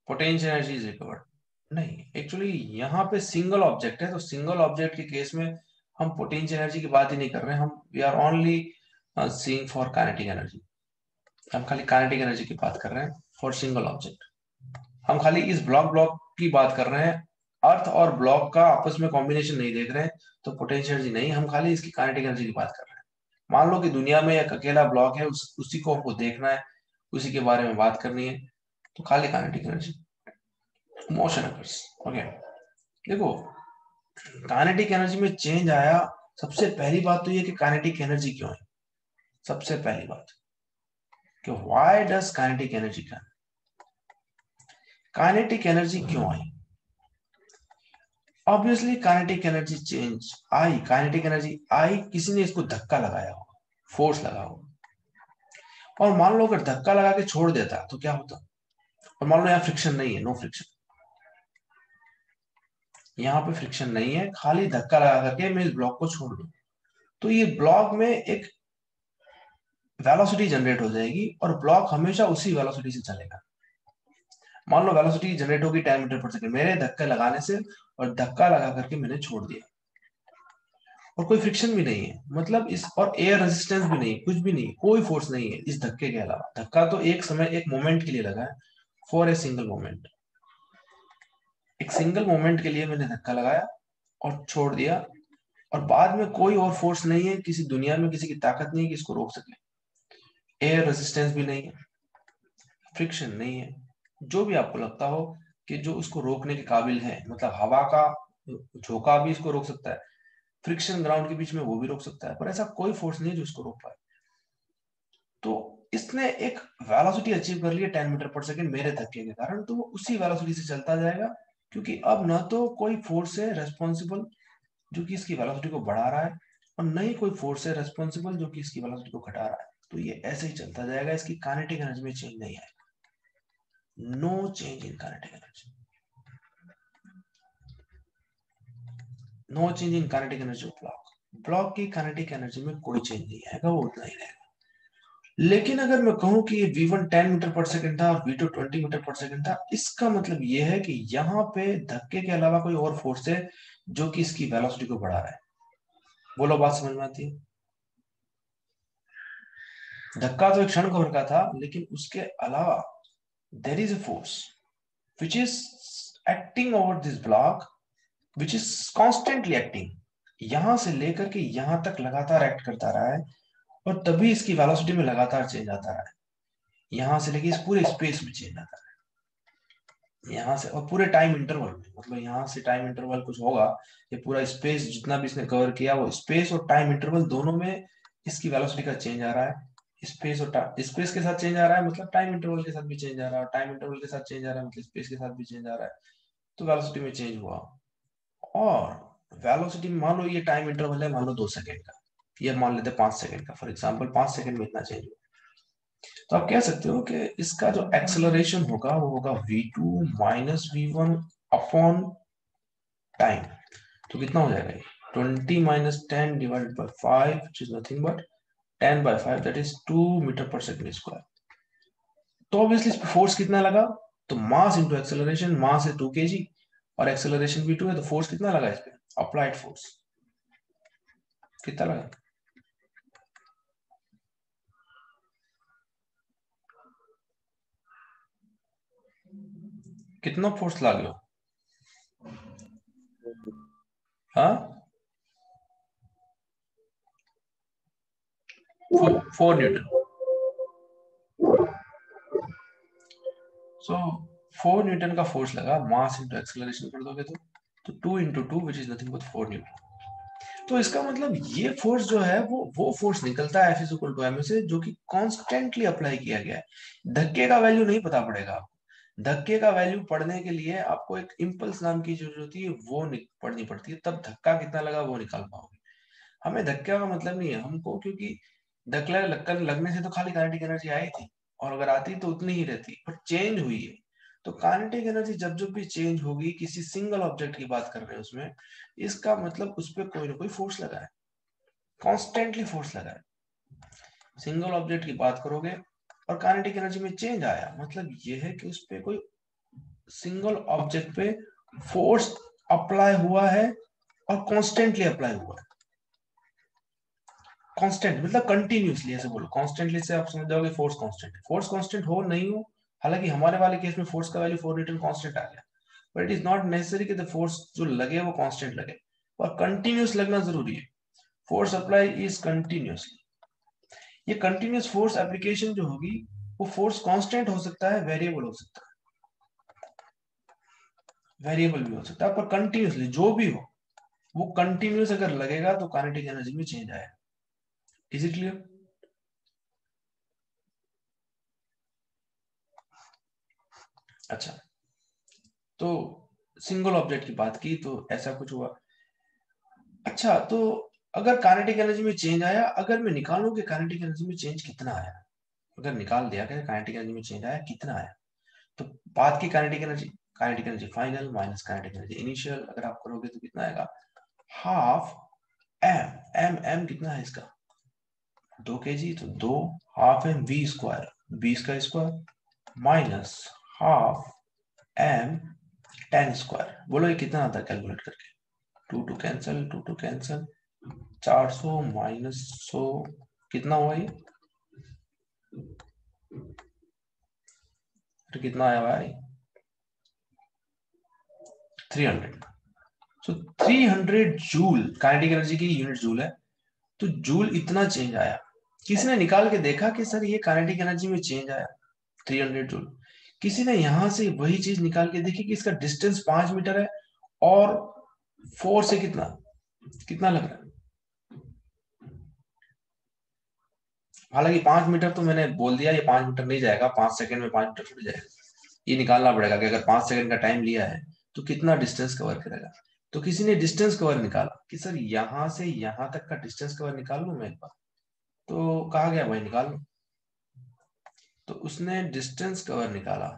पोटेंशियल एनर्जी इज रिकवर्ड, नहीं, एक्चुअली यहाँ पे सिंगल ऑब्जेक्ट है, तो सिंगल ऑब्जेक्ट के केस में हम पोटेंशियल एनर्जी की बात ही नहीं कर रहे हैं, हम we are only seeing for kinetic energy. हम खाली काइनेटिक एनर्जी की बात कर रहे हैं फॉर सिंगल ऑब्जेक्ट। हम खाली इस ब्लॉक ब्लॉक की बात कर रहे हैं, अर्थ और ब्लॉक का आपस में कॉम्बिनेशन नहीं देख रहे हैं, तो पोटेंशियल एनर्जी नहीं, हम खाली इसकी काइनेटिक एनर्जी की बात कर रहे हैं। मान लो कि दुनिया में एक अकेला ब्लॉक है, उसी को हमको देखना है, उसी के बारे में बात करनी है, तो खाली kinetic energy, motion occurs, okay. देखो, काइनेटिक एनर्जी में चेंज आया, सबसे पहली बात तो ये कि काइनेटिक एनर्जी क्यों है, सबसे पहली बात कि why does kinetic energy come, kinetic energy क्यों आई। ऑब्वियसली काइनेटिक एनर्जी चेंज आई, काइनेटिक एनर्जी आई, किसी ने इसको धक्का लगाया होगा, फोर्स लगा होगा। और मान लो अगर धक्का लगा के छोड़ देता तो क्या होता, और मान लो यहाँ फ्रिक्शन नहीं है, नो फ्रिक्शन, यहाँ पे फ्रिक्शन नहीं है, खाली धक्का लगा करके मैं इस ब्लॉक को छोड़ दूं, तो ये ब्लॉक में एक वेलोसिटी जनरेट हो जाएगी और ब्लॉक हमेशा उसी वेलोसिटी से चलेगा। मान लो वेलोसिटी जनरेट होगी 10 मीटर पर सेकंड मेरे धक्के लगाने से, और धक्का लगा करके मैंने छोड़ दिया, और कोई फ्रिक्शन भी नहीं है, मतलब इस, और एयर रेजिस्टेंस भी नहीं, कुछ भी नहीं, कोई फोर्स नहीं है इस धक्के के अलावा। धक्का तो एक समय, एक मोमेंट के लिए लगा है, फॉर ए सिंगल मोमेंट, एक सिंगल मोमेंट के लिए मैंने धक्का लगाया और छोड़ दिया, और बाद में कोई और फोर्स नहीं है, किसी दुनिया में किसी की ताकत नहीं है कि इसको रोक सके, एयर रेजिस्टेंस भी नहीं है, फ्रिक्शन नहीं है, जो भी आपको लगता हो कि जो उसको रोकने के काबिल है, मतलब हवा का झोंका भी इसको रोक सकता है, फ्रिक्शन ग्राउंड के बीच में वो भी रोक सकता है, पर ऐसा कोई फोर्स नहीं है जो इसको रोक पाए। तो इसने एक वेलोसिटी अचीव कर ली है 10 मीटर पर सेकंड मेरे धक्के के कारण, तो वो उसी वेलोसिटी से चलता जाएगा, क्योंकि अब ना तो कोई फोर्स है रेस्पॉन्सिबल जो कि इसकी वेलोसिटी को बढ़ा रहा है, और न ही कोई फोर्स है रेस्पॉन्सिबल जो कि इसकी वेलोसिटी को घटा रहा है। तो ये ऐसे ही चलता जाएगा, इसकी काइनेटिक एनर्जी में चेंज नहीं आएगा। No change in kinetic energy, no change in kinetic energy of block. Block की काइनेटिक एनर्जी में कोई चेंज नहीं आएगा, वो उतना ही रहेगा। लेकिन अगर मैं कहूं कि v1 10 मीटर पर सेकंड था और v2 20 मीटर पर सेकंड था, इसका मतलब यह है कि यहाँ पे धक्के के अलावा कोई और फोर्स है जो कि इसकी वेलोसिटी को बढ़ा रहा है। बोलो, बात समझ में आती है? धक्का तो एक क्षण भर का था, लेकिन उसके अलावा there is a force which is acting over this block, which is constantly acting, यहां से लेकर के यहां तक लगातार एक्ट करता रहा है, और तभी इसकी वेलोसिटी में लगातार चेंज आता रहा है। यहां से लेके इस पूरे स्पेस में चेंज आता है, यहां से और पूरे टाइम इंटरवल में, मतलब यहां से टाइम इंटरवल कुछ होगा, ये पूरा स्पेस जितना भी इसने कवर किया, वो स्पेस और टाइम इंटरवल दोनों में इसकी वेलोसिटी का चेंज आ रहा है। स्पेस और स्पेस के साथ चेंज आ रहा है, मतलब टाइम इंटरवल के साथ भी चेंज आ रहा है, टाइम इंटरवल के साथ चेंज आ रहा है, मतलब स्पेस के साथ भी चेंज आ रहा है। तो वेलोसिटी में चेंज हुआ। और वेलोसिटी मान लो ये टाइम इंटरवल है, मान लो 2 सेकंड का, ये मान लेते 5 सेकंड का, फॉर एग्जांपल 5 सेकंड में इतना चेंज हुआ। तो आप कह सकते हो कि इसका जो एक्सेलरेशन होगा वो होगा v2 minus v1 upon time. तो कितना हो जाएगा ये 20 minus 10 divided by 5 which is nothing but 10 by 5, that is 2 metre per second square. तो ऑब्वियसली इस पे फोर्स कितना लगा, तो मास इंटू एक्सेलरेशन, मास है 2 kg और एक्सेलरेशन भी 2 है, तो फोर्स कितना लगा इस पे, अप्लाइड फोर्स कितना लगा, कितना फोर्स लागो, हाँ 4 न्यूटन। सो 4 न्यूटन का फोर्स लगा, मास इंटू एक्सेलरेशन कर दोगे तो 2 into 2 which is nothing but 4 Newton. तो इसका मतलब ये फोर्स जो है वो फोर्स निकलता है F is equal to m से, जो कि कॉन्स्टेंटली अप्लाई किया गया है। धक्के का वैल्यू नहीं पता पड़ेगा आपको। धक्के का वैल्यू पढ़ने के लिए आपको एक इम्पल्स नाम की जरूरत होती है, वो पढ़नी पड़ती है, तब धक्का कितना लगा वो निकाल पाओगे। हमें धक्के का मतलब नहीं है हमको, क्योंकि धक्का लगने से तो खाली काइनेटिक एनर्जी आई थी, और अगर आती तो उतनी ही रहती, पर चेंज हुई है। तो काइनेटिक एनर्जी जब जब भी चेंज होगी, किसी सिंगल ऑब्जेक्ट की बात कर रहे हैं उसमें, इसका मतलब उस पर कोई ना कोई फोर्स लगा है, कॉन्स्टेंटली फोर्स लगा है। सिंगल ऑब्जेक्ट की बात करोगे और काइनेटिक एनर्जी में चेंज आया, मतलब ये है कि उस पर कोई सिंगल ऑब्जेक्ट पे फोर्स अप्लाई हुआ है, और कॉन्स्टेंटली अप्लाई हुआ है। कांस्टेंट मतलब कंटिन्यूसली, ऐसे बोलो कांस्टेंटली से आप समझ जाओगे फोर्स कांस्टेंट है। फोर्स कांस्टेंट हो नहीं हो, हालांकि हमारे वाले केस में फोर्स का वैल्यू 4 न्यूटन कांस्टेंट आ गया, but it is not necessary कि द फोर्स जो लगे वो कांस्टेंट लगे, और कंटिन्यूस लगना जरूरी है। Force apply is continuously. ये कंटिन्यूस फोर्स एप्लीकेशन जो होगी, वो फोर्स कांस्टेंट हो सकता है, वेरिएबल हो सकता है, वेरिएबल भी हो सकता है, पर कंटिन्यूसली जो भी हो वो कंटिन्यूस अगर लगेगा तो काइनेटिक एनर्जी में चेंज आएगा। Is it clear? अच्छा, तो सिंगल ऑब्जेक्ट की बात की तो ऐसा कुछ हुआ। अच्छा, तो अगर काइनेटिक एनर्जी में चेंज आया, अगर मैं निकालूं कि काइनेटिक एनर्जी में चेंज कितना आया, अगर निकाल दिया कि काइनेटिक एनर्जी में चेंज आया कितना आया, तो बात की kinetic energy final minus kinetic energy initial, अगर आप करोगे तो कितना आएगा, हाफ एम एम कितना है इसका 2 kg, तो 2 हाफ एम वी स्क्वायर, 20 का square minus half m 10 square. बोलो ये कितना आता है कैलकुलेट करके, 2 two cancel, 2 two cancel, 400 minus 100 कितना हुआ ये, तो कितना आया भाई 300। सो 300 जूल काइनेटिक एनर्जी की यूनिट जूल है, तो जूल इतना चेंज आया। किसी ने निकाल के देखा कि सर ये काइनेटिक एनर्जी में चेंज आया 300 जूल। किसी ने यहां से वही चीज निकाल के देखी कि इसका डिस्टेंस 5 मीटर है, और 4 से कितना कितना लग रहा है, हालांकि 5 मीटर तो मैंने बोल दिया, ये 5 मीटर नहीं जाएगा, 5 सेकंड में 5 मीटर थोड़ी जाएगा। ये निकालना पड़ेगा कि अगर 5 सेकंड का टाइम लिया है तो कितना डिस्टेंस कवर करेगा। तो किसी ने डिस्टेंस कवर निकाला कि सर यहां से यहां तक का डिस्टेंस कवर निकाल लूं मैं एक बार, तो कहा गया भाई निकाल लो। तो उसने डिस्टेंस कवर निकाला,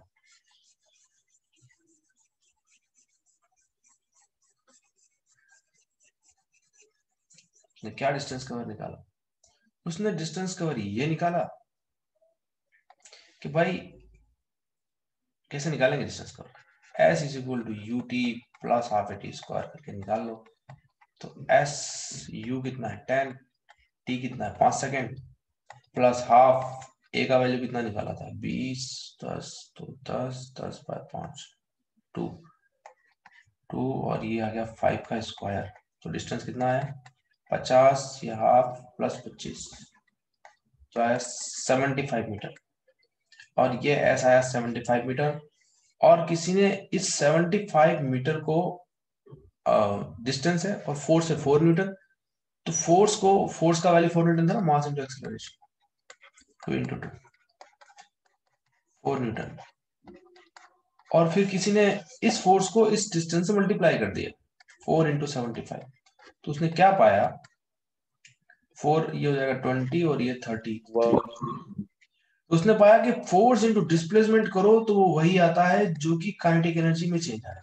उसने क्या डिस्टेंस कवर निकाला, उसने डिस्टेंस कवर ये निकाला कि भाई कैसे निकालेंगे distance cover, s is equal to u t plus half a t square करके निकाल लो। तो एस यू कितना है 10, टी कितना है 5 सेकेंड, प्लस हाफ ए का वैल्यू कितना निकाला था 20, 10 तो 10, 10 बाय 5 2 2 और ये आ गया 5 का स्क्वायर। तो डिस्टेंस कितना है 50, ये हाफ प्लस 25 तो आया 75 मीटर, और ये ऐसा आया 75 मीटर। और किसी ने इस 75 मीटर को डिस्टेंस है और फोर्स है 4 न्यूटन, तो फोर्स का वैल्यू 4 न्यूटन था ना, mass into acceleration 2 into 2 4 Newton. और फिर किसी ने इस फोर्स को इस डिस्टेंस से मल्टीप्लाई कर दिया 4 इंटू 75, तो उसने क्या पाया 4 ये हो जाएगा 20 और ये 30। तो उसने पाया कि फोर्स इंटू डिस्प्लेसमेंट करो तो वो वही आता है जो कि काइनेटिक एनर्जी में चेंज आया।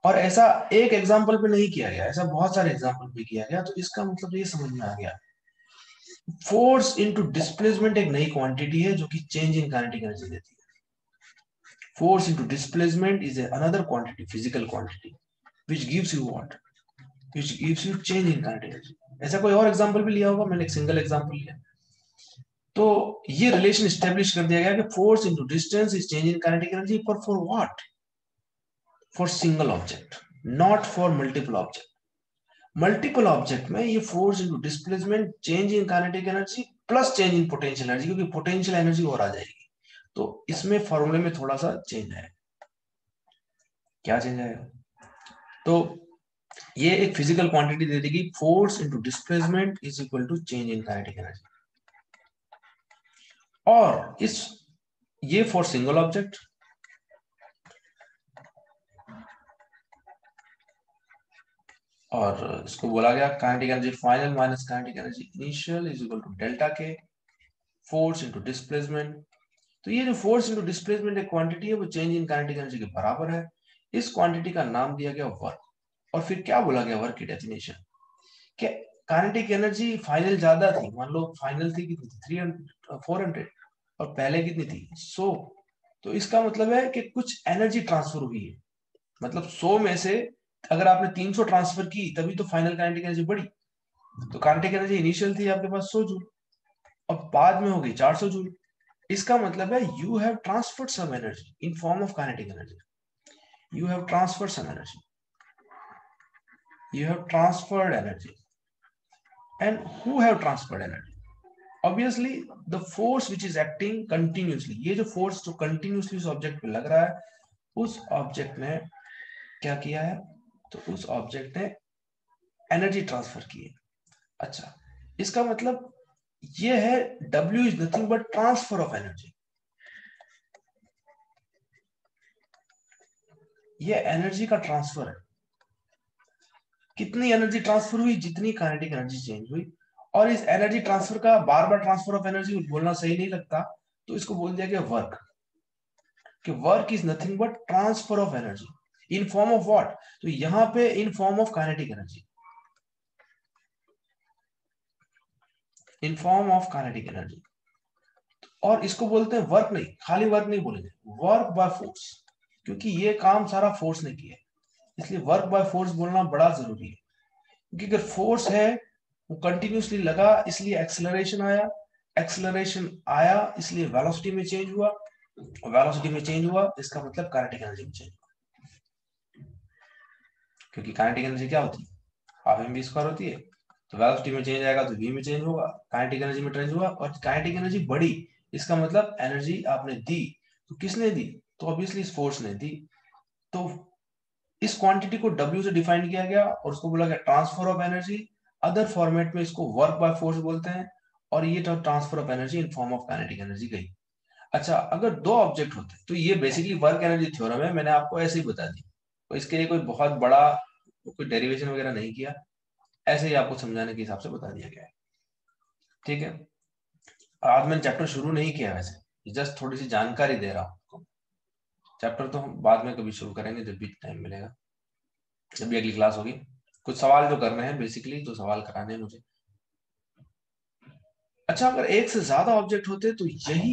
और ऐसा एक एग्जांपल पे नहीं किया गया, ऐसा बहुत सारे एग्जांपल पे किया गया। तो इसका मतलब ये समझ में आ गया, फोर्स इनटू डिस्प्लेसमेंट एक नई क्वांटिटी है जो कि चेंज इन काइनेटिक एनर्जी देती है। Force into displacement is another quantity, physical quantity, which gives you what, which gives you change in kinetic energy. ऐसा कोई और एग्जांपल भी लिया होगा, मैंने एक सिंगल एग्जांपल लिया। तो ये रिलेशन एस्टेब्लिश कर दिया गया कि force into distance is change in kinetic energy, पर for what, for single object, not for multiple object. Multiple object में ये force into displacement change in kinetic energy plus change in potential energy, क्योंकि potential energy और आ जाएगी। तो इसमें फॉर्मूले में थोड़ा सा चेंज है। क्या चेंज आएगा, तो ये एक फिजिकल क्वांटिटी दे देगी, force into displacement is equal to change in kinetic energy. और इस ये फॉर सिंगल ऑब्जेक्ट, और इसको बोला गया kinetic energy final minus kinetic energy initial is equal to delta k force into displacement. तो ये जो फोर्स इनटू डिस्प्लेसमेंट एक क्वांटिटी है वो चेंज इन काइनेटिक एनर्जी के बराबर है। इस क्वांटिटी का नाम दिया गया वर्क। और फिर क्या बोला गया वर्क की डेफिनेशन, कि काइनेटिक एनर्जी फाइनल ज्यादा थी, मान लो फाइनल थी कितनी थी 300 400 और पहले कितनी थी 100। तो इसका मतलब है कि कुछ एनर्जी ट्रांसफर हुई है, मतलब 100 में से अगर आपने 300 ट्रांसफर की तभी तो फाइनल काइनेटिक एनर्जी बढ़ी। तो काइनेटिक एनर्जी इनिशियल थी आपके पास 100 जूल और बाद में हो गई 400 जूल। इसका मतलब है you have transferred some energy in form of kinetic energy, you have transferred some energy, you have transferred energy. And who have transferred energy? Obviously the force which is acting continuously, ये जो force जो continuously उस object पे लग रहा है, उस object ने क्या किया है, तो उस ऑब्जेक्ट ने एनर्जी ट्रांसफर की है। अच्छा, इसका मतलब ये है W is nothing but transfer of energy. ये एनर्जी का ट्रांसफर है। कितनी एनर्जी ट्रांसफर हुई, जितनी काइनेटिक एनर्जी चेंज हुई। और इस एनर्जी ट्रांसफर का बार बार ट्रांसफर ऑफ एनर्जी बोलना सही नहीं लगता, तो इसको बोल दिया गया वर्क, कि work is nothing but transfer of energy in form of what, तो यहां पे इन form of kinetic energy, in form of kinetic energy. और इसको बोलते हैं वर्क, नहीं खाली वर्क नहीं बोलेंगे, वर्क बाय फोर्स, क्योंकि ये काम सारा फोर्स ने किया है, इसलिए वर्क बाय फोर्स बोलना बड़ा जरूरी है। क्योंकि अगर फोर्स है वो कंटिन्यूसली लगा इसलिए एक्सेलरेशन आया, एक्सेलरेशन आया इसलिए वेलोसिटी में चेंज हुआ, वेलोसिटी में चेंज हुआ इसका मतलब काइनेटिक एनर्जी में चेंज हुआ। क्योंकि काइनेटिक एनर्जी क्या होती है, हाफ एम वी स्क्वायर होती है। तो वेलोसिटी में चेंज आएगा तो वी में चेंज होगा, काइनेटिक एनर्जी में चेंज हुआ और काइनेटिक एनर्जी बढ़ी, इसका मतलब एनर्जी आपने दी। तो किसने दी, तो ऑब्वियसली इस फोर्स ने दी। तो इस क्वांटिटी को W से डिफाइन किया गया और उसको बोला गया transfer of energy. Other format में इसको वर्क बाय फोर्स बोलते हैं। और ये transfer of energy in form of kinetic energy गई। अच्छा, अगर दो ऑब्जेक्ट होते तो ये बेसिकली वर्क एनर्जी थ्योरम है, मैंने आपको ऐसे ही बता दी, तो इसके लिए कोई बहुत बड़ा वो कोई डेरिवेशन वगैरह नहीं किया, ऐसे ही आपको समझाने के हिसाब से बता दिया गया है। ठीक है, आज मैंने चैप्टर शुरू नहीं किया, वैसे जस्ट थोड़ी सी जानकारी दे रहा हूँ। चैप्टर तो हम बाद में कभी शुरू करेंगे जब भी टाइम मिलेगा, जब भी अगली क्लास होगी। कुछ सवाल जो करने हैं बेसिकली, तो सवाल कराने हैं मुझे। अच्छा, अगर एक से ज्यादा ऑब्जेक्ट होते तो यही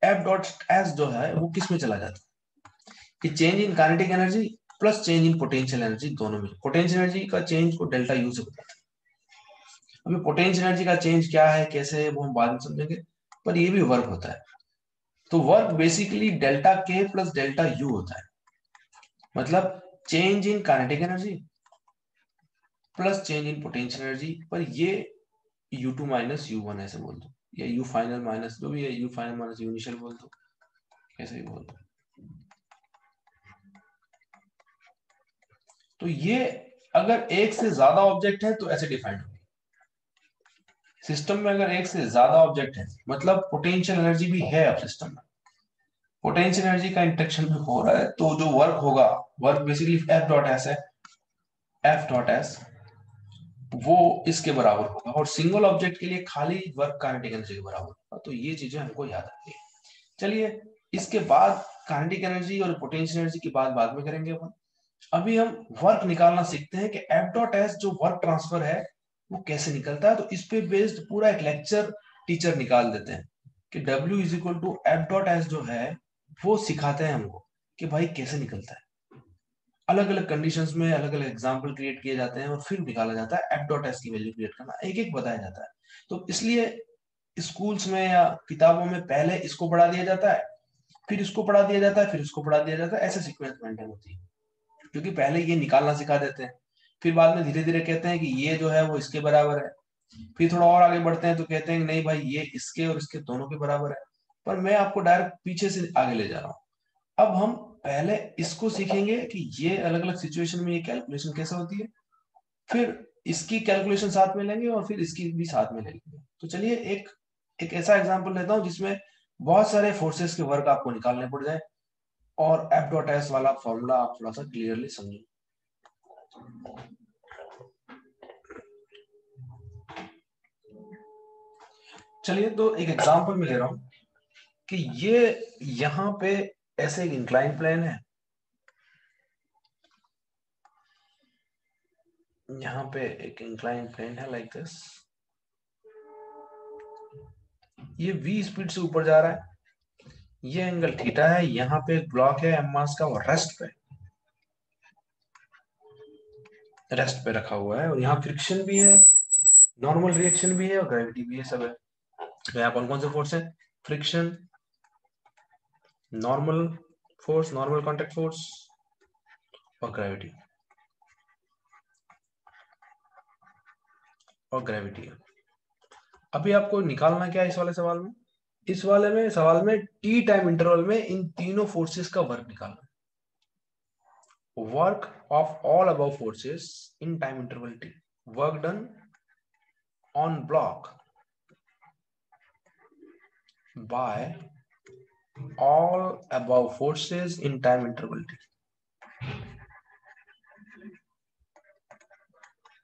एफ डॉट एस जो है वो किस में चला जाता, कि change in kinetic energy plus change in potential energy दोनों में। पोटेंशियल एनर्जी का चेंज को डेल्टा यू से बताते हैं। अभी पोटेंशियल एनर्जी का चेंज क्या है, कैसे है, वो हम बाद में समझेंगे, पर ये भी वर्क होता है। तो वर्क बेसिकली डेल्टा के प्लस डेल्टा यू होता है, मतलब change in kinetic energy plus change in potential energy, पर ये U2 माइनस U1 ऐसे बोल दो, या U फाइनल माइनस, जो भी है U final minus U initial बोल दो, कैसे भी बोल दो। तो ये अगर एक से ज्यादा ऑब्जेक्ट है तो ऐसे डिफाइंड होगी सिस्टम में। अगर एक से ज्यादा ऑब्जेक्ट है मतलब पोटेंशियल एनर्जी भी है अब सिस्टम में, पोटेंशियल एनर्जी का इंटरेक्शन भी हो रहा है, तो जो वर्क होगा, work basically F dot S है, एफ डॉट एस वो इसके बराबर होगा, और सिंगल ऑब्जेक्ट के लिए खाली वर्क काइनेटिक एनर्जी के बराबर होगा। तो ये चीजें हमको याद रखनी है। चलिए, इसके बाद काइनेटिक एनर्जी और पोटेंशियल एनर्जी की बात बाद में करेंगे अपन। अभी हम वर्क निकालना सीखते हैं कि एफ डॉट एस जो वर्क ट्रांसफर है वो कैसे निकलता है। तो इस पे बेस्ड पूरा एक लेक्चर टीचर निकाल देते हैं कि W is equal to f dot s जो है वो सिखाते हैं हमको कि भाई कैसे निकलता है। अलग अलग कंडीशंस में अलग अलग एग्जाम्पल क्रिएट किए जाते हैं और फिर निकाला जाता है एफ डॉट एस की वैल्यू क्रिएट करना, एक एक बताया जाता है। तो इसलिए स्कूल्स में या किताबों में पहले इसको पढ़ा दिया जाता है, फिर इसको पढ़ा दिया जाता है, फिर इसको पढ़ा दिया जाता है, ऐसे सीक्वेंस मेंटेन होती है। क्योंकि पहले ये निकालना सिखा देते हैं, फिर बाद में धीरे धीरे कहते हैं कि ये जो है वो इसके बराबर है, फिर थोड़ा और आगे बढ़ते हैं तो कहते हैं कि नहीं भाई ये इसके और इसके दोनों के बराबर है। पर मैं आपको डायरेक्ट पीछे से आगे ले जा रहा हूँ। अब हम पहले इसको सीखेंगे कि ये अलग अलग सिचुएशन में ये कैलकुलेशन कैसे होती है, फिर इसकी कैलकुलेशन साथ में लेंगे और फिर इसकी भी साथ में लेंगे। तो चलिए एक एक ऐसा एग्जांपल लेता हूं जिसमें बहुत सारे फोर्सेस के वर्क आपको निकालने पड़ जाए, और एफ डॉट एस वाला फॉर्मूला आप थोड़ा सा क्लियरली समझें। चलिए, तो एक एग्जांपल में ले रहा हूं कि ये यहां पे ऐसे एक इंक्लाइन प्लेन है, यहाँ पे एक इंक्लाइन प्लेन है लाइक दिस, ये v स्पीड से ऊपर जा रहा है, ये एंगल थीटा है, यहाँ पे एक ब्लॉक है एम मास का, और रेस्ट पे रखा हुआ है, और यहाँ फ्रिक्शन भी है, नॉर्मल रिएक्शन भी है, और ग्रेविटी भी है, सब है। तो यहाँ कौन कौन से फोर्स है, friction, normal force, normal contact force, और ग्रेविटी, है। अभी आपको निकालना क्या है इस वाले सवाल में, इस वाले में सवाल में टी टाइम इंटरवल में इन तीनों फोर्सेस का वर्क निकालना। Work of all above forces in time interval T, work done on block by all above forces in time interval t।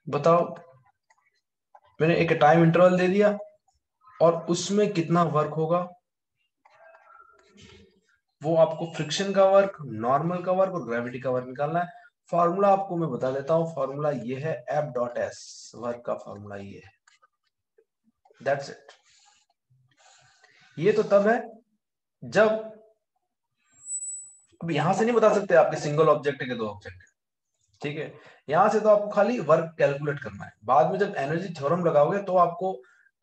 बताओ, मैंने एक टाइम इंटरवल दे दिया और उसमें कितना वर्क होगा, वो आपको फ्रिक्शन का वर्क, नॉर्मल का वर्क और ग्रेविटी का वर्क निकालना है। फॉर्मूला आपको मैं बता देता हूं, फॉर्मूला ये है एफ डॉट एस, वर्क का फॉर्मूला ये है, दैट्स इट। ये तो तब है जब, अब यहां से नहीं बता सकते आपके सिंगल ऑब्जेक्ट है कि दो ऑब्जेक्ट है, ठीक है। यहां से तो आपको खाली वर्क कैलकुलेट करना है, बाद में जब एनर्जी थ्योरम लगाओगे तो आपको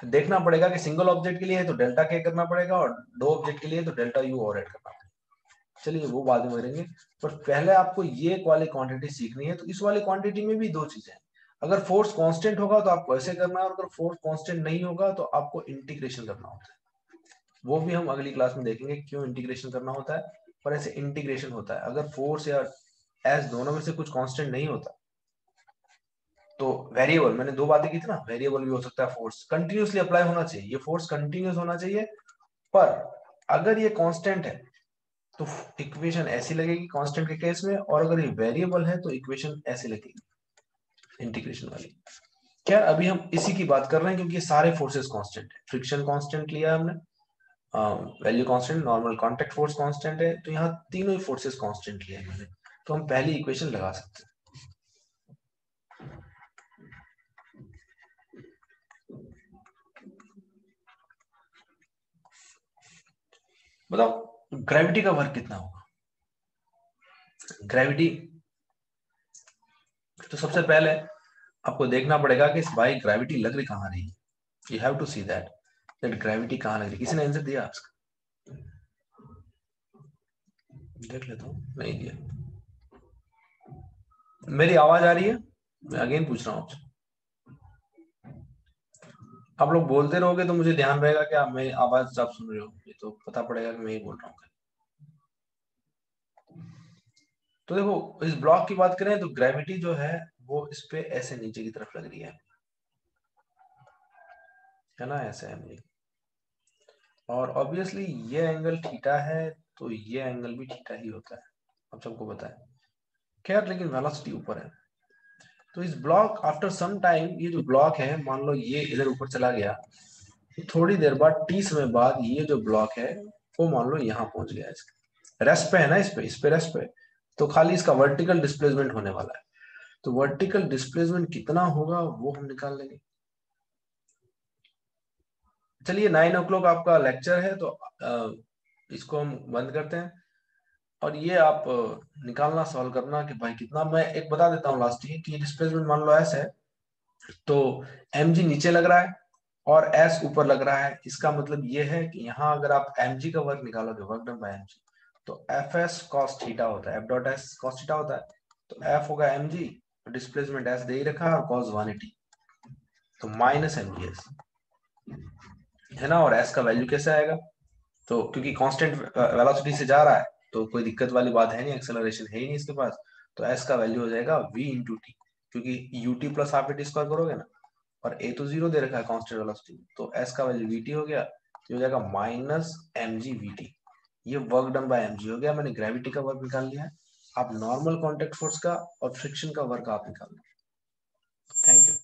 देखना पड़ेगा कि सिंगल ऑब्जेक्ट के लिए है तो डेल्टा के करना पड़ेगा, और दो ऑब्जेक्ट के लिए तो डेल्टा यू और ऐड करना पड़ेगा। चलिए वो बाद में करेंगे, पर पहले आपको ये वाली क्वांटिटी सीखनी है। तो इस वाली क्वांटिटी में भी दो चीजें हैं, अगर फोर्स कांस्टेंट होगा तो आपको ऐसे करना है, और अगर फोर्स कांस्टेंट नहीं होगा तो आपको इंटीग्रेशन करना होता है। वो भी हम अगली क्लास में देखेंगे क्यों इंटीग्रेशन करना होता है, पर ऐसे इंटीग्रेशन होता है। अगर फोर्स या एस दोनों में से कुछ कांस्टेंट नहीं होता तो वेरिएबल, मैंने दो बातें की थी ना, वेरिएबल भी हो सकता है, फोर्स कंटिन्यूसली अप्लाई होना चाहिए, ये फोर्स कंटिन्यूस होना चाहिए, पर अगर ये कांस्टेंट है तो इक्वेशन ऐसी लगेगी कांस्टेंट के केस में, और अगर ये वेरिएबल है तो इक्वेशन ऐसी लगेगी। इंटीग्रेशन वाली। क्या अभी हम इसी की बात कर रहे हैं क्योंकि ये सारे फोर्सेस कांस्टेंट है। फ्रिक्शन कांस्टेंट लिया हमने, value constant, normal contact force constant है, तो यहाँ तीनों ही फोर्सेस कांस्टेंट लिए मैंने, तो हम पहली इक्वेशन लगा सकते हैं। बताओ ग्रेविटी का वर्क कितना होगा? ग्रेविटी तो सबसे पहले आपको देखना पड़ेगा कि इस भाई ग्रेविटी लग रही कहां रही है। You have to see that gravity कहां लग रही। किसी ने आंसर दिया आपका? देख लेता हूं, नहीं दिया। मेरी आवाज आ रही है? मैं अगेन पूछ रहा हूं आपसे। आप लोग बोलते रहोगे तो मुझे ध्यान रहेगा कि आप मेरी आवाज आप सुन रहे हो, ये तो पता पड़ेगा कि मैं ही बोल रहा हूँ। तो देखो इस ब्लॉक की बात करें तो ग्रेविटी जो है वो इस पे ऐसे नीचे की तरफ लग रही है ना, ऐसे है। और ऑब्वियसली ये एंगल थीटा है तो ये एंगल भी थीटा ही होता है, आप सबको पता है। खैर लेकिन वेलोसिटी ऊपर है, तो इस ब्लॉक आफ्टर सम टाइम, ये जो ब्लॉक है मान लो ये इधर ऊपर चला गया, थोड़ी देर बाद t समय बाद ये जो ब्लॉक है वो मान लो यहाँ पहुंच गया, इसके रेस्ट पे है ना, इस पे रेस्ट पे, तो खाली इसका वर्टिकल डिस्प्लेसमेंट होने वाला है। तो वर्टिकल डिस्प्लेसमेंट कितना होगा वो हम निकाल लेंगे। चलिए 9 o'clock आपका लेक्चर है, तो इसको हम बंद करते हैं और ये आप निकालना, सॉल्व करना कि भाई कितना। मैं एक बता देता हूँ लास्ट ही कि डिस्प्लेसमेंट मान लो ऐसे है, तो mg नीचे लग रहा है और s ऊपर लग रहा है। इसका मतलब ये है कि यहाँ अगर आप mg का वर्क निकालोगे, वर्क डन बाय mg, तो fs cos थीटा होता है, f dot s cos theta होता है, तो f होगा mg, डिस्प्लेसमेंट s दे ही रखा है और cos 180, तो माइनस mgs है ना। और s का वैल्यू कैसे आएगा? तो क्योंकि कांस्टेंट वेलोसिटी से जा रहा है तो कोई दिक्कत वाली बात है नहीं, एक्सेलरेशन है ही नहीं इसके पास, तो s का वैल्यू हो जाएगा v इंटू टी, क्योंकि ut plus half T square करोगे ना, और a तो 0 दे रखा है कांस्टेंट वेलोसिटी, तो s का वैल्यू vt हो गया, तो हो जाएगा माइनस mg vt। ये वर्क डन बाय mg हो गया। मैंने ग्रेविटी का वर्क निकाल लिया है, आप नॉर्मल कॉन्टेक्ट फोर्स का और फ्रिक्शन का वर्क आप निकाल लो। Thank you.